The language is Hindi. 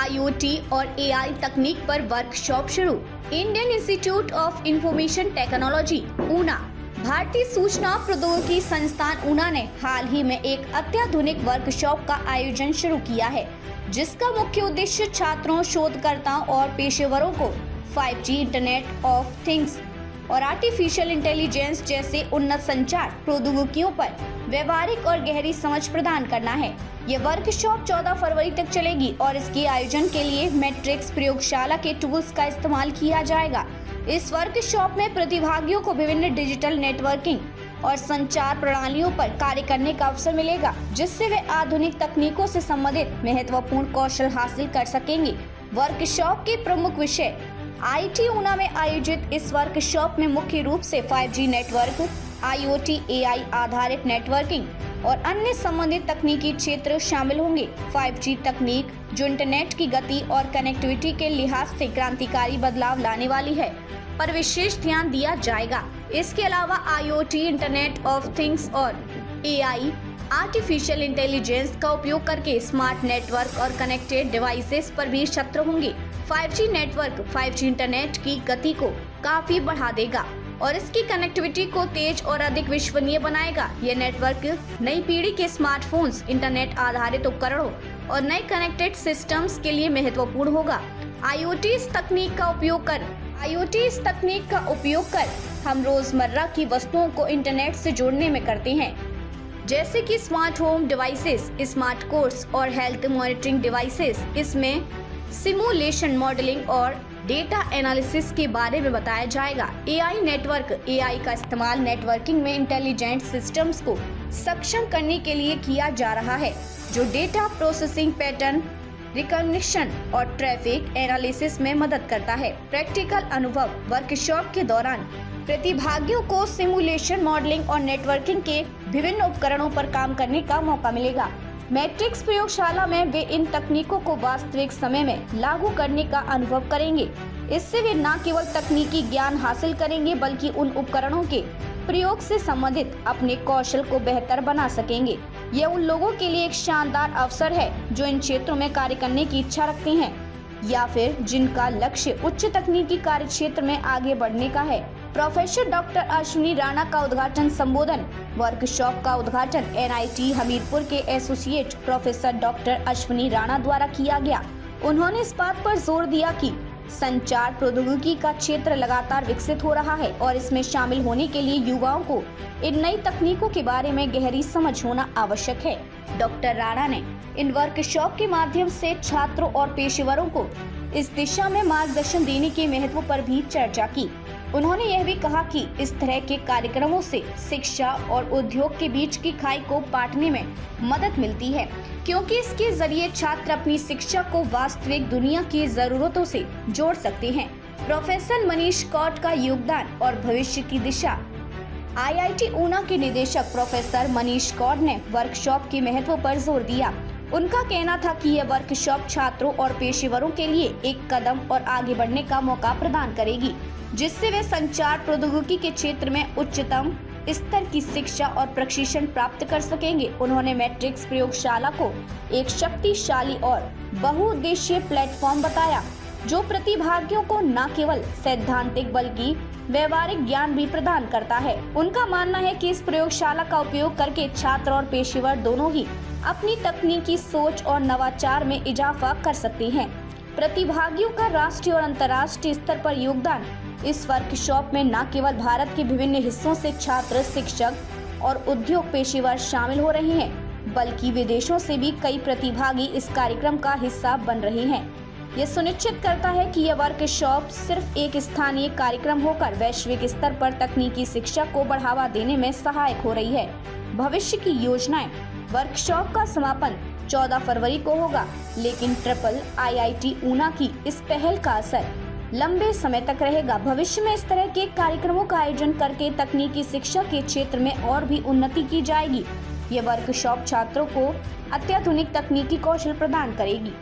IoT और AI तकनीक पर वर्कशॉप शुरू। Indian institute of information technology Una, भारतीय सूचना प्रौद्योगिकी संस्थान ऊना ने हाल ही में एक अत्याधुनिक वर्कशॉप का आयोजन शुरू किया है, जिसका मुख्य उद्देश्य छात्रों, शोधकर्ताओं और पेशेवरों को 5G, इंटरनेट ऑफ थिंग्स और आर्टिफिशियल इंटेलिजेंस जैसे उन्नत संचार प्रौद्योगिकियों पर व्यवहारिक और गहरी समझ प्रदान करना है। ये वर्कशॉप 14 फरवरी तक चलेगी और इसके आयोजन के लिए मैट्रिक्स प्रयोगशाला के टूल्स का इस्तेमाल किया जाएगा। इस वर्कशॉप में प्रतिभागियों को विभिन्न डिजिटल नेटवर्किंग और संचार प्रणालियों पर कार्य करने का अवसर मिलेगा, जिससे वे आधुनिक तकनीकों से संबंधित महत्वपूर्ण कौशल हासिल कर सकेंगे। वर्कशॉप के प्रमुख विषय IIT ऊना में आयोजित इस वर्कशॉप में मुख्य रूप से 5G नेटवर्क, IoT, AI आधारित नेटवर्किंग और अन्य संबंधित तकनीकी क्षेत्र शामिल होंगे। 5G तकनीक जो इंटरनेट की गति और कनेक्टिविटी के लिहाज से क्रांतिकारी बदलाव लाने वाली है, पर विशेष ध्यान दिया जाएगा। इसके अलावा IoT, इंटरनेट ऑफ थिंग्स और AI आर्टिफिशियल इंटेलिजेंस का उपयोग करके स्मार्ट नेटवर्क और कनेक्टेड डिवाइसेस पर भी सत्र होंगे। 5G नेटवर्क 5G इंटरनेट की गति को काफी बढ़ा देगा और इसकी कनेक्टिविटी को तेज और अधिक विश्वसनीय बनाएगा। यह नेटवर्क नई पीढ़ी के स्मार्टफोन्स, इंटरनेट आधारित उपकरणों और नए कनेक्टेड सिस्टम्स के लिए महत्वपूर्ण होगा। IoT इस तकनीक का उपयोग कर हम रोजमर्रा की वस्तुओं को इंटरनेट से जोड़ने में करते हैं, जैसे कि smart home devices, smart course और हेल्थ मॉनिटरिंग डिवाइसेस। इसमें सिमुलेशन, मॉडलिंग और डेटा एनालिसिस के बारे में बताया जाएगा। AI नेटवर्क, AI का इस्तेमाल नेटवर्किंग में इंटेलिजेंट सिस्टम्स को सक्षम करने के लिए किया जा रहा है, जो डेटा प्रोसेसिंग, पैटर्न रिकॉग्निशन और ट्रैफिक एनालिसिस में मदद करता है। प्रैक्टिकल अनुभव वर्कशॉप के दौरान प्रतिभागियों को सिमुलेशन, मॉडलिंग और नेटवर्किंग के विभिन्न उपकरणों पर काम करने का मौका मिलेगा। मैट्रिक्स प्रयोगशाला में वे इन तकनीकों को वास्तविक समय में लागू करने का अनुभव करेंगे। इससे वे न केवल तकनीकी ज्ञान हासिल करेंगे, बल्कि उन उपकरणों के प्रयोग से संबंधित अपने कौशल को बेहतर बना सकेंगे। यह उन लोगों के लिए एक शानदार अवसर है जो इन क्षेत्रों में कार्य करने की इच्छा रखते हैं या फिर जिनका लक्ष्य उच्च तकनीकी कार्य क्षेत्र में आगे बढ़ने का है। प्रोफेसर डॉक्टर अश्विनी राणा का उद्घाटन संबोधन। वर्कशॉप का उद्घाटन NIT हमीरपुर के associate professor doctor Ashwini Rana द्वारा किया गया। उन्होंने इस बात पर जोर दिया कि संचार प्रौद्योगिकी का क्षेत्र लगातार विकसित हो रहा है और इसमें शामिल होने के लिए युवाओं को इन नई तकनीकों के बारे में गहरी समझ होना आवश्यक है। डॉक्टर राणा ने इन वर्कशॉप के माध्यम से छात्रों और पेशेवरों को इस दिशा में मार्गदर्शन देने के महत्व पर भी चर्चा की। उन्होंने यह भी कहा कि इस तरह के कार्यक्रमों से शिक्षा और उद्योग के बीच की खाई को पाटने में मदद मिलती है, क्योंकि इसके जरिए छात्र अपनी शिक्षा को वास्तविक दुनिया की जरूरतों से जोड़ सकते हैं। प्रोफेसर मनीष कौट का योगदान और भविष्य की दिशा। IIT ऊना के निदेशक प्रोफेसर मनीष कौट ने वर्कशॉप के महत्व पर जोर दिया। उनका कहना था कि यह वर्कशॉप छात्रों और पेशेवरों के लिए एक कदम और आगे बढ़ने का मौका प्रदान करेगी, जिससे वे संचार प्रौद्योगिकी के क्षेत्र में उच्चतम स्तर की शिक्षा और प्रशिक्षण प्राप्त कर सकेंगे। उन्होंने मैट्रिक्स प्रयोगशाला को एक शक्तिशाली और बहुउद्देशीय प्लेटफॉर्म बताया, जो प्रतिभागियों को न केवल सैद्धांतिक बल्कि व्यवहारिक ज्ञान भी प्रदान करता है। उनका मानना है कि इस प्रयोगशाला का उपयोग करके छात्र और पेशेवर दोनों ही अपनी तकनीकी सोच और नवाचार में इजाफा कर सकते हैं। प्रतिभागियों का राष्ट्रीय और अंतर्राष्ट्रीय स्तर पर योगदान। इस वर्कशॉप में न केवल भारत के विभिन्न हिस्सों से छात्र, शिक्षक और उद्योग पेशेवर शामिल हो रहे हैं, बल्कि विदेशों से भी कई प्रतिभागी इस कार्यक्रम का हिस्सा बन रहे हैं। यह सुनिश्चित करता है कि यह वर्कशॉप सिर्फ एक स्थानीय कार्यक्रम होकर वैश्विक स्तर पर तकनीकी शिक्षा को बढ़ावा देने में सहायक हो रही है। भविष्य की योजनाएं। वर्कशॉप का समापन 14 फरवरी को होगा, लेकिन IIT ऊना की इस पहल का असर लंबे समय तक रहेगा। भविष्य में इस तरह के कार्यक्रमों का आयोजन करके तकनीकी शिक्षा के क्षेत्र में और भी उन्नति की जाएगी। ये वर्कशॉप छात्रों को अत्याधुनिक तकनीकी कौशल प्रदान करेगी।